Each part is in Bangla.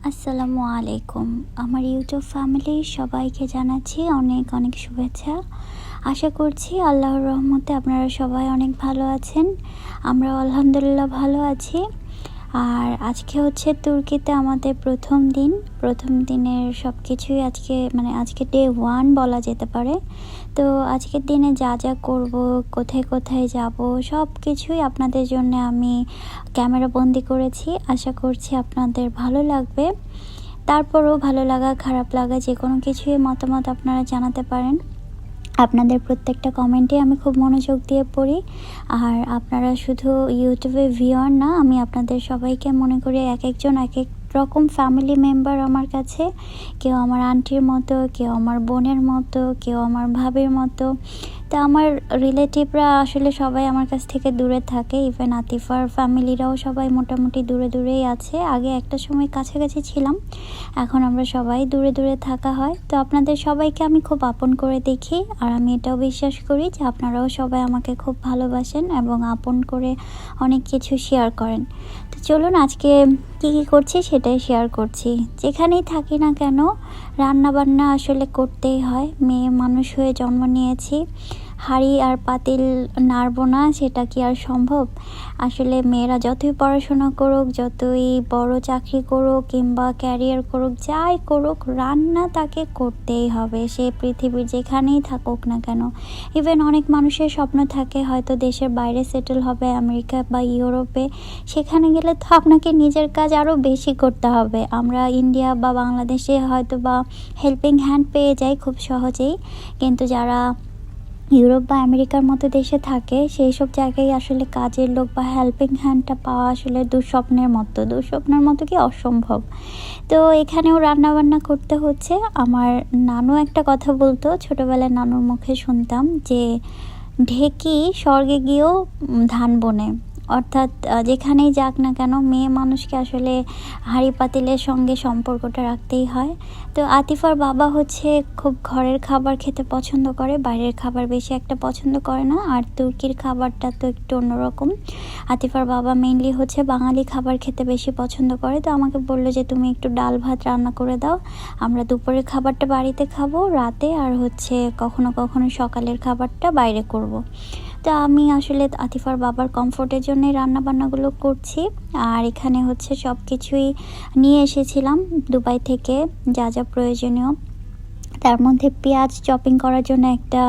আসসালামু আলাইকুম। আমার ইউটিউব ফ্যামিলির সবাইকে জানাচ্ছি অনেক অনেক শুভেচ্ছা। আশা করছি আল্লাহর রহমতে আপনারা সবাই অনেক ভালো আছেন। আমরাও আলহামদুলিল্লাহ ভালো আছি। আর আজকে হচ্ছে তুর্কিতে আমাদের প্রথম দিন। প্রথম দিনের সব কিছুই আজকে ডে 1 বলা যেতে পারে। তো আজকের দিনে যা যা করব, কোথায় কোথায় যাব, সব কিছুই আপনাদের জন্য আমি ক্যামেরা বন্দি করেছি। আশা করছি আপনাদের ভালো লাগবে। তারপরও ভালো লাগা খারাপ লাগা যে কোনো কিছুই মতামত আপনারা জানাতে পারেন। আপনাদের প্রত্যেকটা কমেন্টে আমি খুব মনোযোগ দিয়ে পড়ি। আর আপনারা শুধু ইউটিউবে ভিউয়ার না, আমি আপনাদের সবাইকে মনে করি এক একজন এক এক রকম ফ্যামিলি মেম্বার আমার কাছে। কেউ আমার আন্টির মতো, কেউ আমার বোনের মতো, কেউ আমার ভাবির মতো। তা আমার রিলেটিভরা আসলে সবাই আমার কাছ থেকে দূরে থাকে। ইভেন আতিফার ফ্যামিলিরাও সবাই মোটামুটি দূরে দূরেই আছে। আগে একটা সময় কাছাকাছি ছিলাম, এখন আমরা সবাই দূরে দূরে থাকা হয়। তো আপনাদের সবাইকে আমি খুব আপন করে দেখি, আর আমি এটাও বিশ্বাস করি যে আপনারাও সবাই আমাকে খুব ভালোবাসেন এবং আপন করে অনেক কিছু শেয়ার করেন। তো চলুন আজকে কী কী করছি সেটাই শেয়ার করছি। যেখানেই থাকি না কেন রান্না বান্না আসলে করতেই হয়। মেয়ে মানুষ হয়ে জন্ম নিয়েছি, হাঁড়ি আর পাতিল নাড়ব না সেটা কি আর সম্ভব? আসলে মেয়েরা যতই পড়াশোনা করুক, যতই বড় চাকরি করুক কিংবা ক্যারিয়ার করুক, যাই করুক, রান্না তাকে করতেই হবে, সে পৃথিবীর যেখানেই থাকুক না কেন। ইভেন অনেক মানুষের স্বপ্ন থাকে হয়তো দেশের বাইরে সেটেল হবে, আমেরিকা বা ইউরোপে। সেখানে গেলে তো আপনাকে নিজের কাজ আরও বেশি করতে হবে। আমরা ইন্ডিয়া বা বাংলাদেশে হয়তো বা হেল্পিং হ্যান্ড পেয়ে যাই খুব সহজেই, কিন্তু যারা ইউরোপ বা আমেরিকার মতো দেশে থাকে সেই সব জায়গায় আসলে কাজের লোক বা হেল্পিং হ্যান্ডটা পাওয়া আসলে দুঃস্বপ্নের মতো কি অসম্ভব। তো এখানেও রান্নাবান্না করতে হচ্ছে। আমার নানু একটা কথা বলতো, ছোটোবেলায় নানুর মুখে শুনতাম যে ঢেকি স্বর্গে গিয়েও ধান বনে। অর্থাৎ যেখানেই যাক না কেন মেয়ে মানুষকে আসলে হাঁড়ি পাতিলের সঙ্গে সম্পর্কটা রাখতেই হয়। তো আতিফার বাবা হচ্ছে খুব ঘরের খাবার খেতে পছন্দ করে, বাইরের খাবার বেশি একটা পছন্দ করে না। আর তুর্কির খাবারটা তো একটু অন্যরকম। আতিফার বাবা মেইনলি হচ্ছে বাঙালি খাবার খেতে বেশি পছন্দ করে। তো আমাকে বললো যে তুমি একটু ডাল ভাত রান্না করে দাও, আমরা দুপুরের খাবারটা বাড়িতে খাবো রাতে, আর হচ্ছে কখনো কখনো সকালের খাবারটা বাইরে করব। তো আমি আসলে আতিফার বাবার কমফোর্টের জন্যই রান্নাবান্নাগুলো করছি। আর এখানে হচ্ছে সব কিছুই নিয়ে এসেছিলাম দুবাই থেকে, যা যা প্রয়োজনীয়। তার মধ্যে পেঁয়াজ চপিং করার জন্য একটা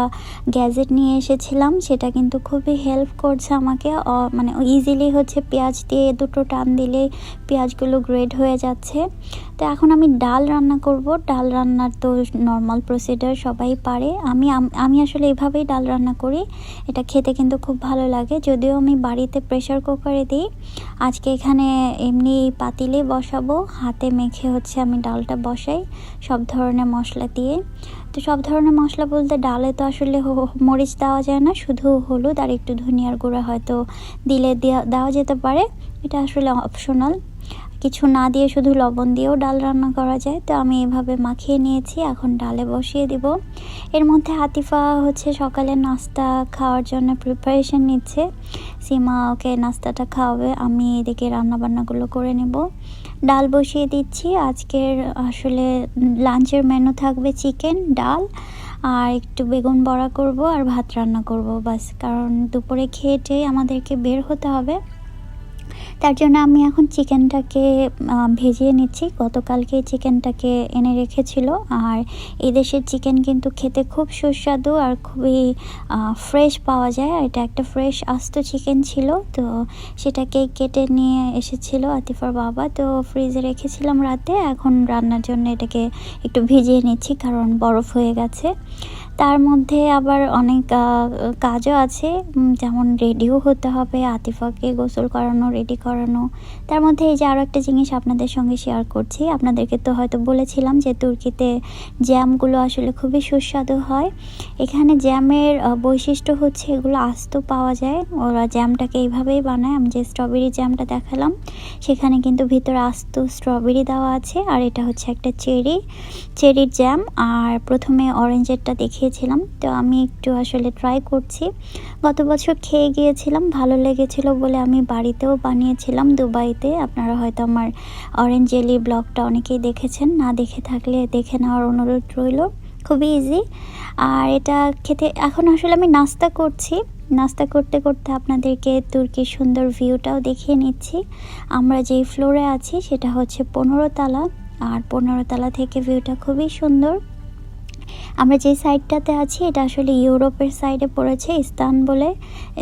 গ্যাজেট নিয়ে এসেছিলাম, সেটা কিন্তু খুবই হেল্প করছে আমাকে। মানে ইজিলি হচ্ছে পেঁয়াজ দিয়ে দুটো টান দিলেই পেঁয়াজগুলো গ্রেড হয়ে যাচ্ছে। তো এখন আমি ডাল রান্না করব। ডাল রান্নার তো নর্মাল প্রসিডিওর সবাই পারে। আমি আসলে এইভাবেই ডাল রান্না করি। এটা খেতে কিন্তু খুব ভালো লাগে, যদিও আমি বাড়িতে প্রেশার কুকারে দিই। আজকে এখানে এমনি পাতিলে বসাবো, হাতে মেখে হচ্ছে আমি ডালটা বসাই সব ধরনের মশলা দিয়ে। তো সব ধরনের মশলা বলতে ডালে তো আসলে মরিচ দেওয়া যায় না, শুধু হলুদ আর একটু ধনিয়ার গুঁড়া হয়তো দেওয়া যেতে পারে। এটা আসলে অপশনাল, কিছু না দিয়ে শুধু লবণ দিয়েও ডাল রান্না করা যায়। তো আমি এভাবে মাখিয়ে নিয়েছি, এখন ডালে বসিয়ে দিব। এর মধ্যে আতিফা হচ্ছে সকালে নাস্তা খাওয়ার জন্য প্রিপারেশন নিচ্ছে। সীমা ওকে নাস্তাটা খাওয়াবে, আমি এদিকে রান্নাবান্নাগুলো করে নেব। ডাল বসিয়ে দিচ্ছি। আজকের আসলে লাঞ্চের মেনু থাকবে চিকেন, ডাল আর একটু বেগুন বড়া করব আর ভাত রান্না করব বাস। কারণ দুপুরে খেয়ে আমাদেরকে বের হতে হবে। তার জন্য আমি এখন চিকেনটাকে ভেজিয়ে নিচ্ছি। গতকালকে চিকেনটাকে এনে রেখেছিল। আর এই দেশের চিকেন কিন্তু খেতে খুব সুস্বাদু আর খুবই ফ্রেশ পাওয়া যায়। আর এটা একটা ফ্রেশ আস্ত চিকেন ছিল, তো সেটাকে কেটে নিয়ে এসেছিল আতিফার বাবা। তো ফ্রিজে রেখেছিলাম রাতে, এখন রান্নার জন্য এটাকে একটু ভিজিয়ে নিচ্ছি কারণ বরফ হয়ে গেছে। তার মধ্যে আবার অনেক কাজও আছে, যেমন রেডিও হতে হবে, আতিফাকে গোসল করানো, রেডি করানো। তার মধ্যে এই যে আরও একটা জিনিস আপনাদের সঙ্গে শেয়ার করছি। আপনাদেরকে তো হয়তো বলেছিলাম যে তুর্কিতে জ্যামগুলো আসলে খুবই সুস্বাদু হয়। এখানে জ্যামের বৈশিষ্ট্য হচ্ছে এগুলো আস্ত পাওয়া যায়। ওরা জ্যামটাকে এইভাবেই বানায়। আমি যে স্ট্রবেরি জ্যামটা দেখালাম সেখানে কিন্তু ভিতরে আস্ত স্ট্রবেরি দেওয়া আছে, আর এটা হচ্ছে একটা চেরির জ্যাম। আর প্রথমে অরেঞ্জেরটা দেখিয়ে পাঠিয়েছিলাম। তো আমি একটু আসলে ট্রাই করছি। গত বছর খেয়ে গিয়েছিলাম, ভালো লেগেছিল বলে আমি বাড়িতেও বানিয়েছিলাম দুবাইতে। আপনারা হয়তো আমার অরেঞ্জ জেলি ব্লগটা অনেকেই দেখেছেন, না দেখে থাকলে দেখে নেওয়ার অনুরোধ রইল। খুবই ইজি। আর এটা খেতে এখন আসলে আমি নাস্তা করছি। নাস্তা করতে করতে আপনাদেরকে তুর্কির সুন্দর ভিউটাও দেখিয়ে নিচ্ছি। আমরা যেই ফ্লোরে আছি সেটা হচ্ছে 15 তালা, আর 15 তালা থেকে ভিউটা খুবই সুন্দর। আমরা যে সাইডটাতে আছি এটা আসলে ইউরোপের সাইডে পড়েছে,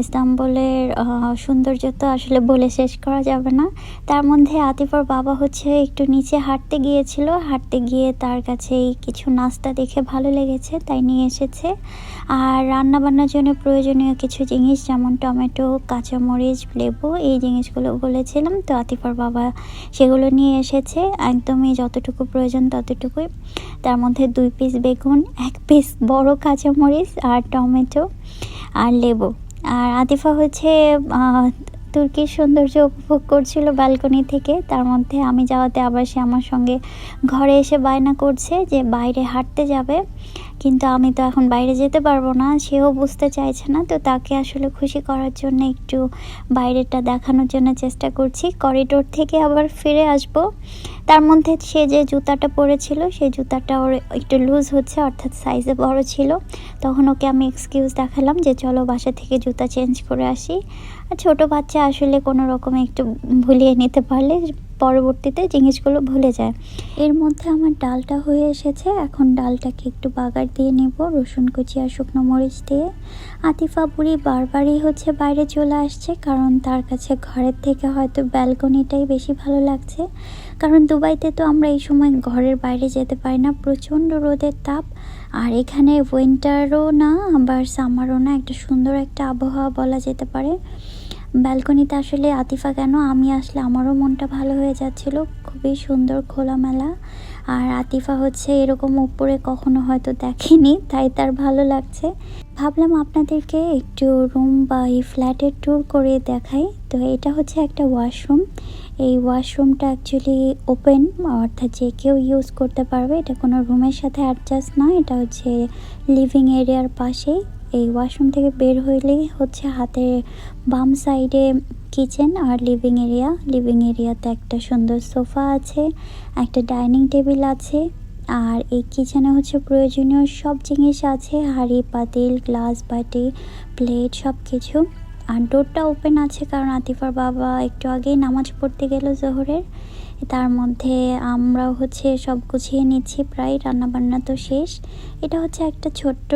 ইস্তানবুলের সৌন্দর্য তো আসলে বলে শেষ করা যাবে না। তার মধ্যে আতিফার বাবা হচ্ছে একটু নিচে হাঁটতে গিয়েছিল, হাঁটতে গিয়ে তার কাছেই কিছু নাস্তা দেখে ভালো লেগেছে তাই নিয়ে এসেছে। আর রান্নাবান্নার জন্য প্রয়োজনীয় কিছু জিনিস যেমন টমেটো, কাঁচামরিচ, লেবু, এই জিনিসগুলো বলেছিলাম, তো আতিফার বাবা সেগুলো নিয়ে এসেছে। একদমই যতটুকু প্রয়োজন ততটুকুই। তার মধ্যে 2 পিস বেগুন, 1 পিস বড় কাঁচামরিচ আর টমেটো আর লেবু। আর আতিফা হচ্ছে তুর্কির সৌন্দর্য উপভোগ করছিল ব্যালকনি থেকে। তার মধ্যে আমি যাওয়াতে আবার সে আমার সঙ্গে ঘরে এসে বায়না করছে যে বাইরে হাঁটতে যাবে, কিন্তু আমি তো এখন বাইরে যেতে পারবো না, সেও বুঝতে চাইছে না। তো তাকে আসলে খুশি করার জন্য একটু বাইরেটা দেখানোর জন্য চেষ্টা করছি। করিডোর থেকে আবার ফিরে আসব। তার মধ্যে সে যে জুতাটা পরেছিল সেই জুতাটা ওর একটু লুজ হচ্ছে, অর্থাৎ সাইজে বড় ছিল। তখন ওকে আমি এক্সকিউজ দেখালাম যে চলো বাসা থেকে জুতা চেঞ্জ করে আসি। আর ছোটো বাচ্চা আসলে কোনো রকমে একটু ভুলিয়ে নিতে পারলে পরবর্তীতে জিনিসগুলো ভুলে যায়। এর মধ্যে আমার ডালটা হয়ে এসেছে। এখন ডালটাকে একটু বাগার দিয়ে নেব রসুন কুচি আর শুকনো মরিচ দিয়ে। আতিফা বুড়ি বারবারই হচ্ছে বাইরে চলে আসছে, কারণ তার কাছে ঘরের থেকে হয়তো ব্যালকনিটাই বেশি ভালো লাগছে। কারণ দুবাইতে তো আমরা এই সময় ঘরের বাইরে যেতে পারি না, প্রচণ্ড রোদের তাপ। আর এখানে উইন্টারও না আবার সামারও না, একটা সুন্দর একটা আবহাওয়া বলা যেতে পারে। ব্যালকনিতে আসলে আতিফা কেন, আমি আসলে আমারও মনটা ভালো হয়ে যাচ্ছিল। খুবই সুন্দর খোলামেলা। আর আতিফা হচ্ছে এরকম উপরে কখনো হয়তো দেখেনি, তাই তার ভালো লাগছে। ভাবলাম আপনাদেরকে একটু রুম বা এই ফ্ল্যাটের ট্যুর করে দেখাই। তো এটা হচ্ছে একটা ওয়াশরুম। এই ওয়াশরুমটা অ্যাকচুয়ালি ওপেন, অর্থাৎ যে কেউ ইউজ করতে পারবে। এটা কোনো রুমের সাথে অ্যাডজাস্ট নয়, এটা হচ্ছে লিভিং এরিয়ার পাশেই। এই ওয়াশরুম থেকে বের হইলেই হচ্ছে হাতের বাম সাইডে কিচেন আর লিভিং এরিয়াতে একটা সুন্দর সোফা আছে, একটা ডাইনিং টেবিল আছে। আর এই কিচেনে হচ্ছে প্রয়োজনীয় সব জিনিস আছে, হাঁড়ি পাতিল, গ্লাস বাটি, প্লেট, সব কিছু। আর ডোরটা ওপেন আছে কারণ আতিফার বাবা একটু আগেই নামাজ পড়তে গেল জোহরের। তার মধ্যে আমরাও হচ্ছে সব গুছিয়ে নিচ্ছি, প্রায় রান্নাবান্না তো শেষ। এটা হচ্ছে একটা ছোট্ট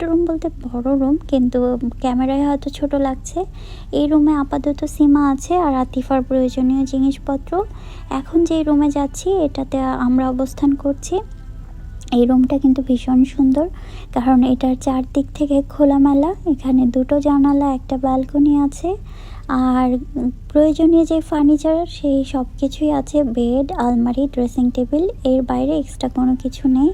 রুম বলতে বড় রুম, কিন্তু ক্যামেরায় হয়তো ছোট লাগছে। এই রুমে আপাতত সীমা আছে আর আতিফার প্রয়োজনীয় জিনিসপত্র। এখন যেই রুমে যাচ্ছি এটাতে আমরা অবস্থান করছি। এই রুমটা কিন্তু ভীষণ সুন্দর, কারণ এটার চারদিক থেকে খোলামেলা। এখানে 2টো জানালা, একটা ব্যালকনি আছে। আর প্রয়োজনীয় যে ফার্নিচার সেই সব কিছুই আছে, বেড, আলমারি, ড্রেসিং টেবিল। এর বাইরে এক্সট্রা কোনো কিছু নেই।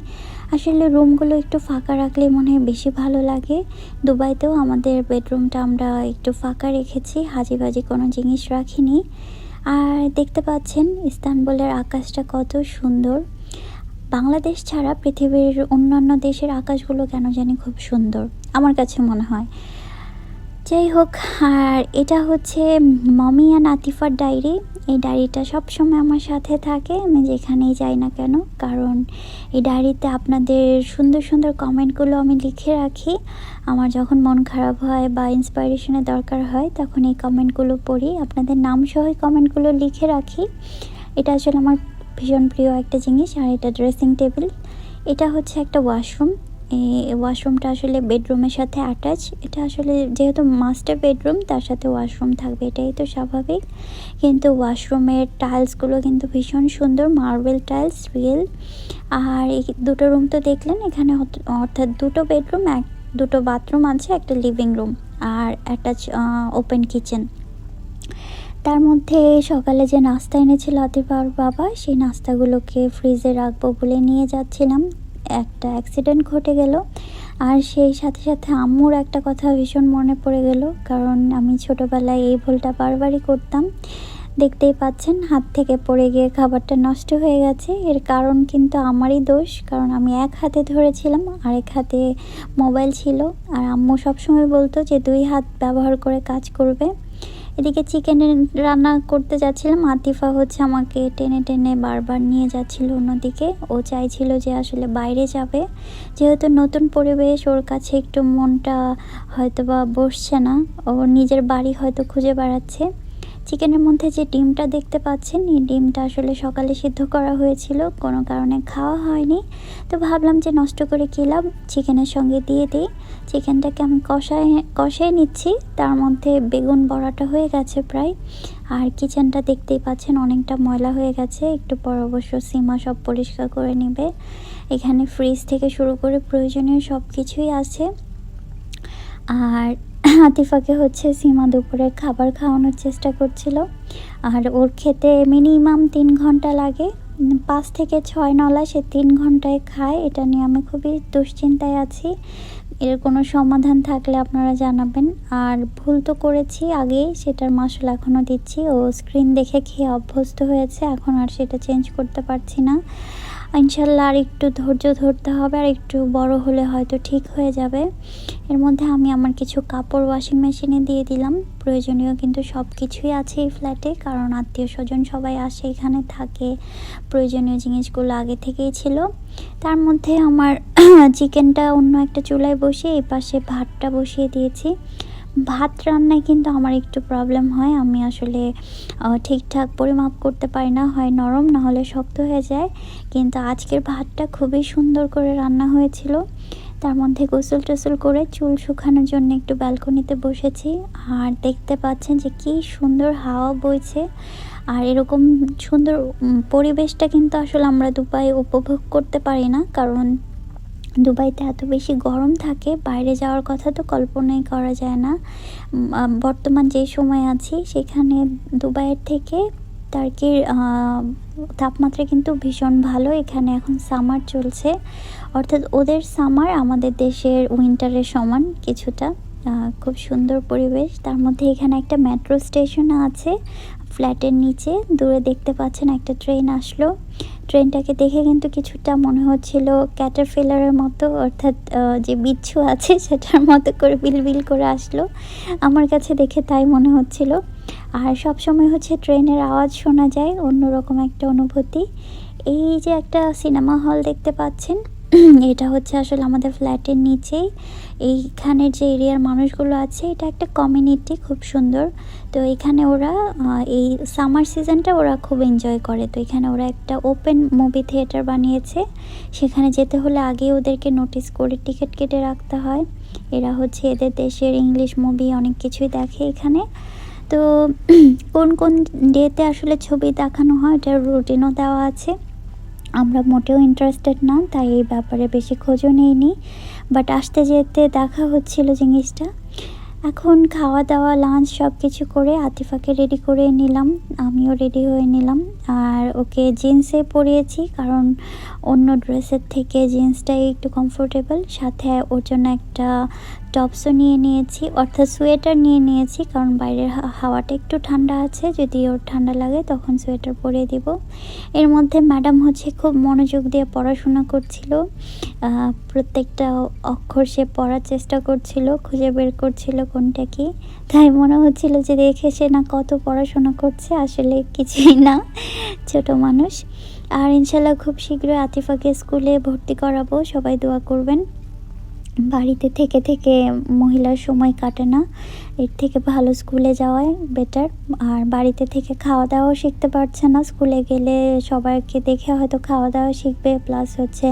আসলে রুমগুলো একটু ফাঁকা রাখলে মনে হয় বেশি ভালো লাগে। দুবাইতেও আমাদের বেডরুমটা আমরা একটু ফাঁকা রেখেছি, হাজিবাজি কোনো জিনিস রাখিনি। আর দেখতে পাচ্ছেন ইস্তানবুলের আকাশটা কত সুন্দর। বাংলাদেশ ছাড়া পৃথিবীর অন্যান্য দেশের আকাশগুলো কেন জানি খুব সুন্দর আমার কাছে মনে হয়। যাই হোক, আর এটা হচ্ছে মমি অ্যান্ড আতিফার ডায়েরি। এই ডায়েরিটা সবসময় আমার সাথে থাকে, আমি যেখানেই যাই না কেন, কারণ এই ডায়েরিতে আপনাদের সুন্দর সুন্দর কমেন্টগুলো আমি লিখে রাখি। আমার যখন মন খারাপ হয় বা ইন্সপিরেশনের দরকার হয় তখন এই কমেন্টগুলো পড়ি, আপনাদের নাম সহ কমেন্টগুলো লিখে রাখি। এটা আসলে আমার ভীষণ প্রিয় একটা জিনিস। আর এটা ড্রেসিং টেবিল। এটা হচ্ছে একটা ওয়াশরুম। এই ওয়াশরুমটা আসলে বেডরুমের সাথে অ্যাটাচ। এটা আসলে যেহেতু মাস্টার বেডরুম তার সাথে ওয়াশরুম থাকবে, এটাই তো স্বাভাবিক। কিন্তু ওয়াশরুমের টাইলসগুলো কিন্তু ভীষণ সুন্দর, মার্বেল টাইলস, রিয়েল। আর এই 2টো রুম তো দেখলেন এখানে, অর্থাৎ 2টো বেডরুম, 2টো বাথরুম আছে, একটা লিভিং রুম আর অ্যাটাচ ওপেন কিচেন। তার মধ্যে সকালে যে নাস্তা এনেছিল আতিফার বাবা, সেই নাস্তাগুলোকে ফ্রিজে রাখবো বলে নিয়ে যাচ্ছিলাম, একটা অ্যাক্সিডেন্ট ঘটে গেল। আর সেই সাথে সাথে আম্মুর একটা কথা ভীষণ মনে পড়ে গেল, কারণ আমি ছোটোবেলায় এই ভুলটা বারবারই করতাম। দেখতেই পাচ্ছেন হাত থেকে পড়ে গিয়ে খাবারটা নষ্ট হয়ে গেছে। এর কারণ কিন্তু আমারই দোষ, কারণ আমি এক হাতে ধরেছিলাম, আরেক হাতে মোবাইল ছিল। আর আম্মু সবসময় বলতো যে 2 হাত ব্যবহার করে কাজ করবে। এদিকে চিকেন রান্না করতে যাচ্ছিলাম, আতিফা হচ্ছে আমাকে টেনে টেনে বারবার নিয়ে যাচ্ছিল অন্যদিকে। ও চাইছিল যে আসলে বাইরে যাবে, যেহেতু নতুন পরিবেশ, ওর কাছে একটু মনটা হয়তো বা বসছে না, ও নিজের বাড়ি হয়তো খুঁজে বেড়াচ্ছে। চিকেনের মধ্যে যে ডিমটা দেখতে পাচ্ছেন, এই ডিমটা আসলে সকালে সিদ্ধ করা হয়েছিল, কোনো কারণে খাওয়া হয়নি। তো ভাবলাম যে নষ্ট করে কী লাভ, চিকেনের সঙ্গে দিয়ে দিই। চিকেনটাকে আমি কষায় নিচ্ছি, তার মধ্যে বেগুন বড়াটা হয়ে গেছে প্রায়। আর কিচেনটা দেখতেই পাচ্ছেন অনেকটা ময়লা হয়ে গেছে, একটু পর অবশ্য সীমা সব পরিষ্কার করে নেবে। এখানে ফ্রিজ থেকে শুরু করে প্রয়োজনীয় সব কিছুই আছে। আর আতিফাকে হচ্ছে সীমা দুপুরে খাবার খাওয়ানোর চেষ্টা করছিল। আর ওর খেতে মিনিমাম 3 ঘন্টা লাগে, 5 থেকে 6 নলা সে 3 ঘন্টায় খায়। এটা নিয়ে আমি খুবই দুশ্চিন্তায় আছি, এর কোনো সমাধান থাকলে আপনারা জানাবেন। আর ভুল তো করেছি আগেই, সেটার মাসুল এখনও দিচ্ছি। ও স্ক্রিন দেখে খেয়ে অভ্যস্ত হয়েছে, এখন আর সেটা চেঞ্জ করতে পারছি না। ইনশাল্লাহ আর একটু ধৈর্য ধরতে হবে, আর একটু বড় হলে হয়তো ঠিক হয়ে যাবে। এর মধ্যে আমি আমার কিছু কাপড় ওয়াশিং মেশিনে দিয়ে দিলাম। প্রয়োজনীয় কিন্তু সব কিছুই আছে এই ফ্ল্যাটে, কারণ আত্মীয় স্বজন সবাই আসে, এখানে থাকে, প্রয়োজনীয় জিনিসগুলো আগে থেকেই ছিল। তার মধ্যে আমার চিকেনটা অন্য একটা চুলায় বসিয়ে এই পাশে ভাতটা বসিয়ে দিয়েছি। ভাত রান্নায় কিন্তু আমার একটু প্রবলেম হয়, আমি আসলে ঠিকঠাক পরিমাপ করতে পারি না, হয় নরম না হলে শক্ত হয়ে যায়। কিন্তু আজকের ভাতটা খুবই সুন্দর করে রান্না হয়েছিল। তার মধ্যে গোসল টোসল করে চুল শুকানোর জন্য একটু ব্যালকনিতে বসেছি। আর দেখতে পাচ্ছেন যে কি সুন্দর হাওয়া বইছে। আর এরকম সুন্দর পরিবেশটা কিন্তু আসলে আমরা দুবাই উপভোগ করতে পারি না, কারণ দুবাইতে এত বেশি গরম থাকে, বাইরে যাওয়ার কথা তো কল্পনাই করা যায় না। বর্তমান যে সময় আছি সেখানে দুবাইয়ের থেকে টার্কির তাপমাত্রা কিন্তু ভীষণ ভালো। এখানে এখন সামার চলছে, অর্থাৎ ওদের সামার আমাদের দেশের উইন্টারের সমান কিছুটা। খুব সুন্দর পরিবেশ। তার মধ্যে এখানে একটা মেট্রো স্টেশন আছে ফ্ল্যাটের নিচে, দূরে দেখতে পাচ্ছেন একটা ট্রেন আসলো। ট্রেনটাকে দেখে কিন্তু কিছুটা মনে হচ্ছিল ক্যাটারপিলারের মতো, অর্থাৎ যে বিচ্ছু আছে সেটার মতো করে বিলবিল করে আসলো, আমার কাছে দেখে তাই মনে হচ্ছিল। আর সব সময় হচ্ছে ট্রেনের আওয়াজ শোনা যায়, অন্যরকম একটা অনুভূতি। এই যে একটা সিনেমা হল দেখতে পাচ্ছেন, এটা হচ্ছে আসলে আমাদের ফ্ল্যাটের নিচেই। এইখানের যে এরিয়ার মানুষগুলো আছে, এটা একটা কমিউনিটি, খুব সুন্দর। তো এখানে ওরা এই সামার সিজনটা ওরা খুব এনজয় করে। তো এখানে ওরা একটা ওপেন মুভি থিয়েটার বানিয়েছে, সেখানে যেতে হলে আগে ওদেরকে নোটিস করে টিকিট কেটে রাখতে হয়। এরা হচ্ছে এদের দেশের ইংলিশ মুভি অনেক কিছুই দেখে এখানে। তো কোন কোন ডেতে আসলে ছবি দেখানো হয় এটার রুটিনও দেওয়া আছে। আমরা মোটেও ইন্টারেস্টেড না, তাই এই ব্যাপারে বেশি খোঁজও নেইনি, বাট আসতে যেতে দেখা হচ্ছিল জিনিসটা। এখন খাওয়া দাওয়া লাঞ্চ সব কিছু করে আতিফাকে রেডি করে নিলাম, আমিও রেডি হয়ে নিলাম। আর ওকে জিন্সে পরিয়েছি, কারণ অন্য ড্রেসের থেকে জিন্সটাই একটু কমফোর্টেবল। সাথে ওর জন্য একটা টপসও নিয়ে নিয়েছি, অর্থাৎ সোয়েটার নিয়ে নিয়েছি, কারণ বাইরের হাওয়াটা একটু ঠান্ডা আছে, যদি ওর ঠান্ডা লাগে তখন সোয়েটার পরিয়ে দিব। এর মধ্যে ম্যাডাম হচ্ছে খুব মনোযোগ দিয়ে পড়াশোনা করছিল, প্রত্যেকটা অক্ষর সে পড়ার চেষ্টা করছিল, খুঁজে বের করছিল কোনটা কি। তাই মনে হচ্ছিল যে দেখে সে না কত পড়াশোনা করছে, আসলে কিছুই না, ছোট মানুষ। আর ইনশাল্লাহ খুব শীঘ্রই আতিফাকে স্কুলে ভর্তি করাবো, সবাই দোয়া করবেন। বাড়িতে থেকে থেকে মহিলার সময় কাটে না, এর থেকে ভালো স্কুলে যাওয়াই বেটার। আর বাড়িতে থেকে খাওয়া দাওয়াও শিখতে পারছে না, স্কুলে গেলে সবাইকে দেখে হয়তো খাওয়া দাওয়া শিখবে, প্লাস হচ্ছে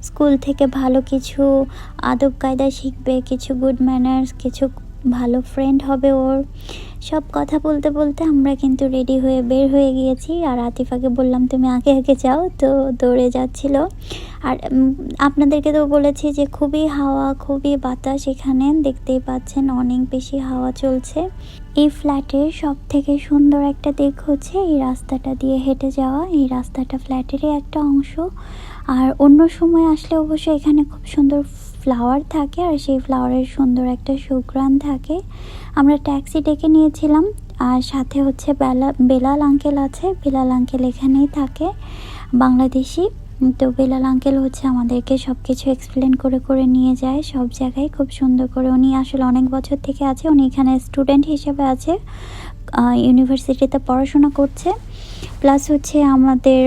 স্কুল থেকে ভালো কিছু আদব কায়দা শিখবে, কিছু গুড ম্যানার্স, কিছু ভালো ফ্রেন্ড হবে ওর। সব কথা বলতে বলতে আমরা কিন্তু রেডি হয়ে বের হয়ে গিয়েছি। আর আতিফাকে বললাম তুমি আগে আগে যাও, তো দৌড়ে যাচ্ছিল। আর আপনাদেরকে তো বলেছি যে খুবই হাওয়া, খুবই বাতাস, এখানে দেখতেই পাচ্ছেন অনেক বেশি হাওয়া চলছে। এই ফ্ল্যাটের সব থেকে সুন্দর একটা দিক হচ্ছে এই রাস্তাটা দিয়ে হেঁটে যাওয়া। এই রাস্তাটা ফ্ল্যাটেরই একটা অংশ। আর অন্য সময় আসলে অবশ্য এখানে খুব সুন্দর ফ্লাওয়ার থাকে, আর সেই ফ্লাওয়ারের সুন্দর একটা সুঘ্রাণ থাকে। আমরা ট্যাক্সি ডেকে নিয়েছিলাম, আর সাথে হচ্ছে বেলাল আঙ্কেল আছে। বেলাল আঙ্কেল এখানেই থাকে, বাংলাদেশি। তো বেলাল আঙ্কেল হচ্ছে আমাদেরকে সব কিছু এক্সপ্লেন করে করে নিয়ে যায় সব জায়গায় খুব সুন্দর করে। উনি আসলে অনেক বছর থেকে আছে, উনি এখানে স্টুডেন্ট হিসেবে আছে, ইউনিভার্সিটিতে পড়াশোনা করছে। প্লাস হচ্ছে আমাদের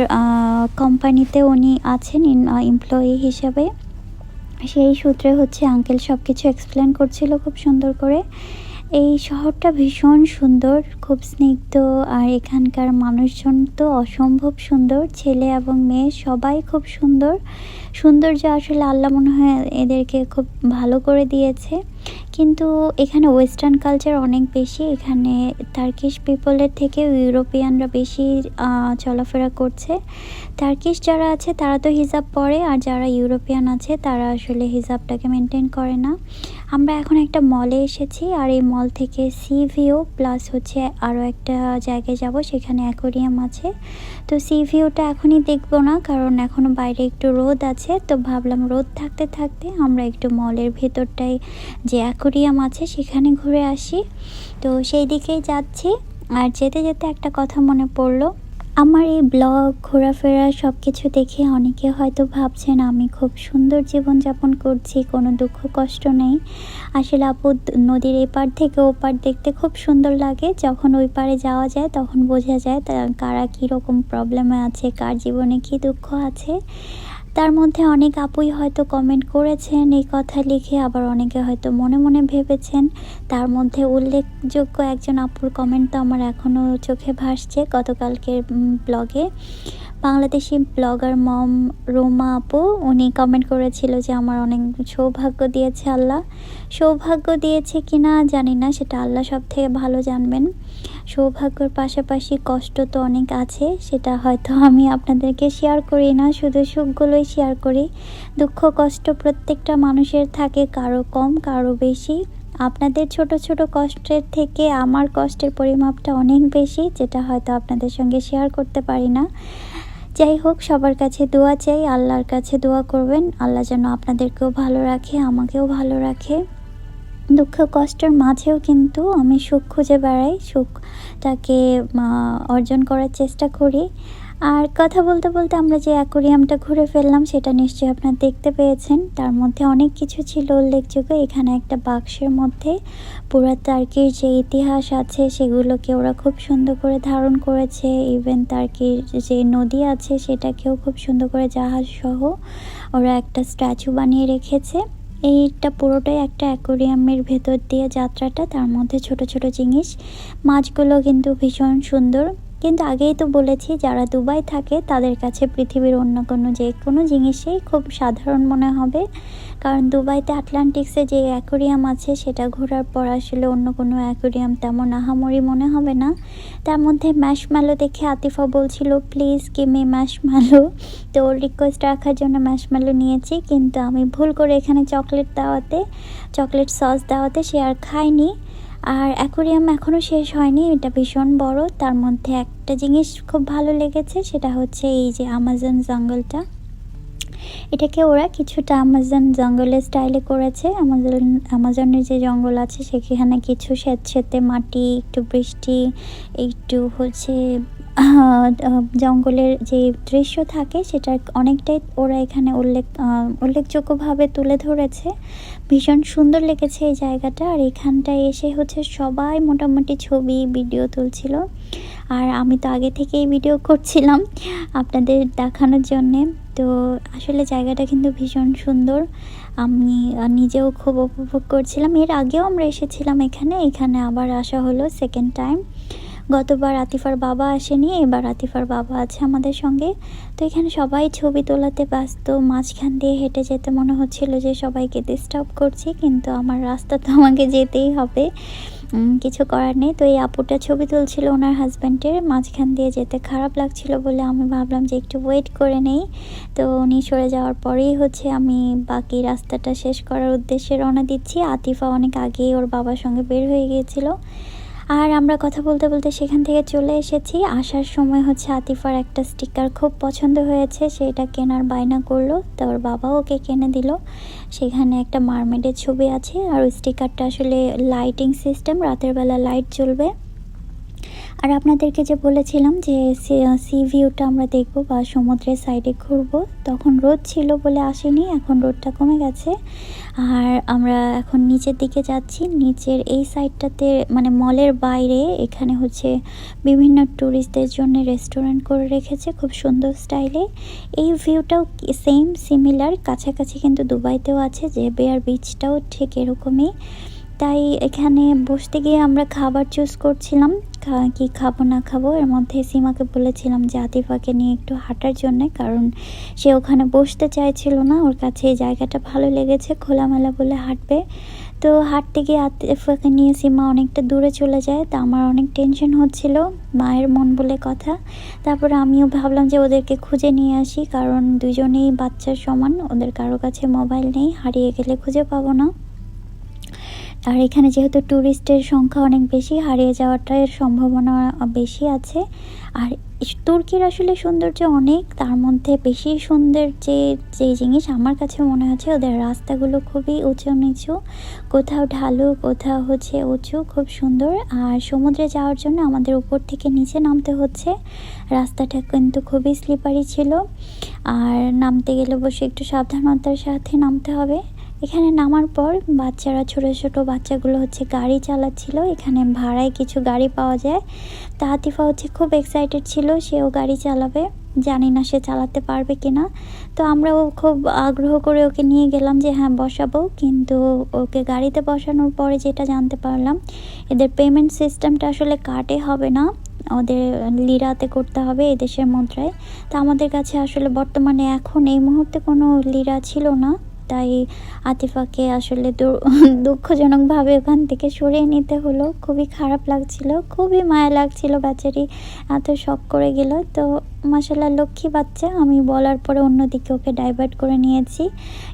কোম্পানিতে উনি আছেন এমপ্লয়ি হিসেবে। সেই সূত্রে হচ্ছে আঙ্কেল সব কিছু এক্সপ্লেন করছিল খুব সুন্দর করে। এই শহরটা ভীষণ সুন্দর, খুব স্নিগ্ধ, আর এখানকার মানুষজন তো অসম্ভব সুন্দর, ছেলে এবং মেয়ে সবাই খুব সুন্দর। সৌন্দর্য আসলে আল্লাহ মনে হয় এদেরকে খুব ভালো করে দিয়েছে। কিন্তু এখানে ওয়েস্টার্ন কালচার অনেক বেশি, এখানে টার্কিশ পিপলের থেকে ইউরোপিয়ানরা বেশি চলাফেরা করছে। টার্কিশ যারা আছে তারা তো হিজাব পরে, আর যারা ইউরোপিয়ান আছে তারা আসলে হিজাবটাকে মেনটেন করে না। আমরা এখন একটা মলে এসেছি, আর এই মল থেকে সি ভিউ প্লাস হচ্ছে আরও একটা জায়গায় যাব, সেখানে অ্যাকোরিয়াম আছে। তো সি ভিউটা এখনই দেখব না, কারণ এখনও বাইরে একটু রোদ আছে। তো ভাবলাম রোদ থাকতে থাকতে আমরা একটু মলের ভেতরটায় যে অ্যাকোরিয়াম আছে সেখানে ঘুরে আসি। তো সেই দিকেই যাচ্ছি। আর যেতে যেতে একটা কথা মনে পড়লো, আমার এই ব্লগ ঘোরাফেরা সব কিছু দেখে অনেকে হয়তো ভাবছেন আমি খুব সুন্দর জীবনযাপন করছি, কোনো দুঃখ কষ্ট নেই। আসলে আপু, নদীর এপার থেকে ওপার দেখতে খুব সুন্দর লাগে। যখন ওই পারে যাওয়া যায় তখন বোঝা যায় কারা কীরকম প্রবলেমে আছে, কার জীবনে কী দুঃখ আছে। তার মধ্যে অনেক আপুই হয়তো কমেন্ট করেছেন এই কথা লিখে, আবার অনেকে হয়তো মনে মনে ভেবেছেন। তার মধ্যে উল্লেখযোগ্য একজন আপুর কমেন্ট তো আমার এখনও চোখে ভাসছে গতকালকের ব্লগে। বাংলাদেশি ব্লগার মম রোমা আপু, উনি কমেন্ট করেছিল যে আমার অনেক সৌভাগ্য দিয়েছে আল্লাহ। সৌভাগ্য দিয়েছে কিনা জানি না, সেটা আল্লাহ সব থেকে ভালো জানবেন। সৌভাগ্যের পাশাপাশি কষ্ট তো অনেক আছে, সেটা হয়তো আমি আপনাদেরকে শেয়ার করি না, শুধু সুখগুলোই শেয়ার করি। দুঃখ কষ্ট প্রত্যেকটা মানুষের থাকে, কারো কম কারো বেশি। আপনাদের ছোট ছোট কষ্টের থেকে আমার কষ্টের পরিমাপটা অনেক বেশি, যেটা হয়তো আপনাদের সঙ্গে শেয়ার করতে পারি না। যাই হোক, সবার কাছে দোয়া চাই, আল্লাহর কাছে দোয়া করবেন আল্লাহ যেন আপনাদেরকেও ভালো রাখে, আমাকেও ভালো রাখে। দুঃখ কষ্টের মাঝেও কিন্তু আমি সুখ খুঁজে বেড়াই, সুখটাকে অর্জন করার চেষ্টা করি। আর কথা বলতে বলতে আমরা যে অ্যাকোরিয়ামটা ঘুরে ফেললাম সেটা নিশ্চয়ই আপনারা দেখতে পেয়েছেন। তার মধ্যে অনেক কিছু ছিল উল্লেখযোগ্য। এখানে একটা বাক্সের মধ্যে পুরো টার্কির যে ইতিহাস আছে সেগুলোকে ওরা খুব সুন্দর করে ধারণ করেছে। ইভেন টার্কির যে নদী আছে সেটাকেও খুব সুন্দর করে জাহাজ সহ ওরা একটা স্ট্যাচু বানিয়ে রেখেছে। এইটা পুরোটাই একটা অ্যাকোরিয়ামের ভেতর দিয়ে যাত্রাটা, তার মধ্যে ছোট ছোট জিনিস, মাছগুলো কিন্তু ভীষণ সুন্দর। কিন্তু আগেই তো বলেছি, যারা দুবাই থাকে তাদের কাছে পৃথিবীর অন্য কোনো যে কোনো জিনিসই খুব সাধারণ মনে হবে, কারণ দুবাইতে আটলান্টিক্সে যে অ্যাকোরিয়াম আছে সেটা ঘোরার পর আসলে অন্য কোনো অ্যাকোরিয়াম তেমন আহামরি মনে হবে না। তার মধ্যে ম্যাশম্যালো দেখে আতিফা বলছিল প্লিজ গিভ মি ম্যাশম্যালো, তো ওর রিকোয়েস্ট রাখার জন্য ম্যাশম্যালো নিয়েছি। কিন্তু আমি ভুল করে এখানে চকলেট সস দেওয়াতে সে আর খায়নি। আর অ্যাকোরিয়াম এখনও শেষ হয়নি, এটা ভীষণ বড়। তার মধ্যে একটা জিনিস খুব ভালো লেগেছে, সেটা হচ্ছে এই যে আমাজন জঙ্গলটা, এটাকে ওরা কিছুটা আমাজন জঙ্গলের স্টাইলে করেছে। আমাজনের যে জঙ্গল আছে সেখানে কিছু স্যাঁতস্যাঁতে মাটি, একটু বৃষ্টি, একটু হচ্ছে জঙ্গলের যে দৃশ্য থাকে সেটা অনেকটাই ওরা এখানে উল্লেখযোগ্যভাবে তুলে ধরেছে। ভীষণ সুন্দর লেগেছে এই জায়গাটা। আর এখানটায় এসে হচ্ছে সবাই মোটামুটি ছবি ভিডিও তুলছিল, আর আমি তো আগে থেকেই ভিডিও করছিলাম আপনাদের দেখানোর জন্যে। তো আসলে জায়গাটা কিন্তু ভীষণ সুন্দর, আমি নিজেও খুব উপভোগ করছিলাম। এর আগেও আমরা এসেছিলাম এখানে আবার আসা হলো সেকেন্ড টাইম। গতবার আতিফার বাবা আসেনি, এবার আতিফার বাবা আছে আমাদের সঙ্গে। তো এখানে সবাই ছবি তোলাতে ব্যস্ত, মাঝখান দিয়ে হেঁটে যেতে মনে হচ্ছিল যে সবাইকে ডিস্টার্ব করছি, কিন্তু আমার রাস্তা তো আমাকে যেতেই হবে, কিছু করার নেই। তো এই আপুটা ছবি তুলছিল ওনার হাজব্যান্ডের, মাঝখান দিয়ে যেতে খারাপ লাগছিল বলে আমি ভাবলাম যে একটু ওয়েট করে নেই। তো উনি সরে যাওয়ার পরেই হচ্ছে আমি বাকি রাস্তাটা শেষ করার উদ্দেশ্যে রওনা দিচ্ছি। আতিফা অনেক আগেই ওর বাবার সঙ্গে বের হয়ে গিয়েছিল, আর আমরা কথা বলতে বলতে সেখান থেকে চলে এসেছি। আসার সময় হচ্ছে আতিফার একটা স্টিকার খুব পছন্দ হয়েছে, সেটা কেনার বায়না করলো, তো ওর বাবাও ওকে কিনে দিল। সেখানে একটা মারমেডের ছবি আছে, আর ওই স্টিকারটা আসলে লাইটিং সিস্টেম, রাতের বেলা লাইট জ্বলবে। আর আপনাদেরকে যে বলেছিলাম যে সি ভিউটা আমরা দেখব বা সমুদ্রের সাইডে ঘুরবো, তখন রোদ ছিল বলে আসেনি, এখন রোদটা কমে গেছে। আর আমরা এখন নিচের দিকে যাচ্ছি। নিচের এই সাইডটাতে মানে মলের বাইরে এখানে হচ্ছে বিভিন্ন ট্যুরিস্টদের জন্য রেস্টুরেন্ট করে রেখেছে খুব সুন্দর স্টাইলে। এই ভিউটাও সেম সিমিলার, কাছাকাছি কিন্তু দুবাইতেও আছে, যে বেয়ার বিচটাও ঠিক এরকমই। তাই এখানে বসতে গিয়ে আমরা খাবার চুজ করছিলাম, কি খাবো না খাবো। এর মধ্যে সীমাকে বলেছিলাম যে আতিফাকে নিয়ে একটু হাঁটার জন্য, কারণ সে ওখানে বসতে চাইছিল না, ওর কাছে এই জায়গাটা ভালো লেগেছে, খোলামেলা বলে হাঁটবে। তো হাঁটতে গিয়ে আতিফাকে নিয়ে সীমা অনেকটা দূরে চলে যায়, তা আমার অনেক টেনশন হচ্ছিল, মায়ের মন বলে কথা। তারপরে আমিও ভাবলাম যে ওদেরকে খুঁজে নিয়ে আসি, কারণ দুজনেই বাচ্চার সমান, ওদের কারো কাছে মোবাইল নেই, হারিয়ে গেলে খুঁজে পাবো না। আর এখানে যেহেতু ট্যুরিস্টের সংখ্যা অনেক বেশি, হারিয়ে যাওয়াটার সম্ভাবনা বেশি আছে। আর তুর্কির আসলে সৌন্দর্য অনেক, তার মধ্যে বেশি সুন্দর যে জিনিস আমার কাছে মনে হচ্ছে, ওদের রাস্তাগুলো খুবই উঁচু নিচু, কোথাও ঢালু কোথাও হচ্ছে উঁচু, খুব সুন্দর। আর সমুদ্রে যাওয়ার জন্য আমাদের উপর থেকে নিচে নামতে হচ্ছে, রাস্তাটা কিন্তু খুবই স্লিপারি ছিল, আর নামতে গেলে বসে একটু সাবধানতার সাথে নামতে হবে। এখানে নামার পর বাচ্চারা, ছোটো ছোটো বাচ্চাগুলো হচ্ছে গাড়ি চালাচ্ছিল, এখানে ভাড়ায় কিছু গাড়ি পাওয়া যায়। তা আতিফা হচ্ছে খুব এক্সাইটেড ছিল, সেও গাড়ি চালাবে, জানি না সে চালাতে পারবে কিনা। তো আমরাও খুব আগ্রহ করে ওকে নিয়ে গেলাম যে হ্যাঁ বসাবো, কিন্তু ওকে গাড়িতে বসানোর পরে যেটা জানতে পারলাম, এদের পেমেন্ট সিস্টেমটা আসলে কার্ডে হবে না, ওদের লিরাতে করতে হবে, এদেশের মুদ্রায়। তা আমাদের কাছে আসলে বর্তমানে এখন এই মুহূর্তে কোনো লিরা ছিল না, তাই আতিফাকে আসলে দুঃখজনকভাবে ওখান থেকে সরিয়ে নিতে হলো। খুবই খারাপ লাগছিল, খুবই মায়া লাগছিল, বাচ্চাটি এত শখ করে গেল। তো মাশাআল্লাহ লক্ষ্মী বাচ্চা, আমি বলার পরে অন্যদিকে ওকে ডাইভার্ট করে নিয়েছি,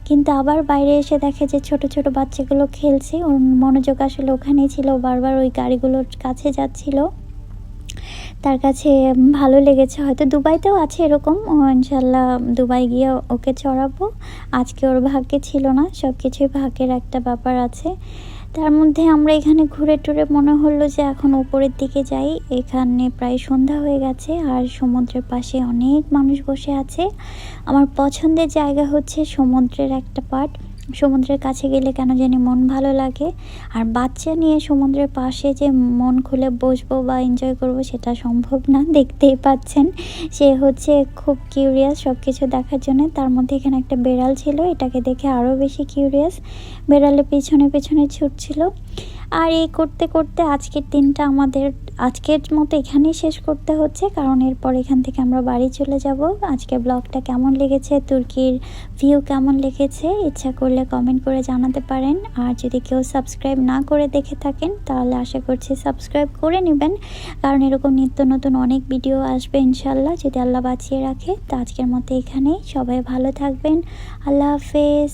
কিন্তু আবার বাইরে এসে দেখে যে ছোট ছোট বাচ্চাগুলো খেলছে, ওর মনোযোগ আসলে ওখানেই ছিল, বারবার ওই গাড়িগুলোর কাছে যাচ্ছিল, তার কাছে ভালো লেগেছে। হয়তো দুবাইতেও আছে এরকম, ইনশাল্লাহ দুবাই গিয়ে ওকে চড়াবো। আজকে ওর ভাগ্যে ছিল না, সব কিছুই ভাগ্যের একটা ব্যাপার আছে। তার মধ্যে আমরা এখানে ঘুরে টুরে মনে হলো যে এখন উপরের দিকে যাই, এখানে প্রায় সন্ধ্যা হয়ে গেছে, আর সমুদ্রের পাশে অনেক মানুষ বসে আছে। আমার পছন্দের জায়গা হচ্ছে সমুদ্রের একটা পার্ট, সমুদ্রের কাছে গেলে কেন জানি মন ভালো লাগে। আর বাচ্চা নিয়ে সমুদ্রের পাশে যে মন খুলে বসবো বা এনজয় করব সেটা সম্ভব না, দেখতেই পাচ্ছেন সে হচ্ছে খুব কিউরিয়াস সব কিছু দেখার জন্য। তার মধ্যে এখানে একটা বেড়াল ছিল, এটাকে দেখে আরও বেশি কিউরিয়াস, বেড়ালের পেছনে পেছনে ছুটছিল। আর এই করতে করতে আজকের দিনটা আমাদের আজকের মতো এখানেই শেষ করতে হচ্ছে, কারণ এরপর এখান থেকে আমরা বাড়ি চলে যাব। আজকে ব্লগটা কেমন লেগেছে, তুর্কির ভিউ কেমন লেগেছে, ইচ্ছা করলে কমেন্ট করে জানাতে পারেন। আর যদি কেউ সাবস্ক্রাইব না করে দেখে থাকেন তাহলে আশা করছি সাবস্ক্রাইব করে নেবেন, কারণ এরকম নিত্য নতুন অনেক ভিডিও আসবে ইনশাল্লাহ, যদি আল্লাহ বাঁচিয়ে রাখে। তো আজকের মতো এখানেই, সবাই ভালো থাকবেন, আল্লাহ হাফেজ।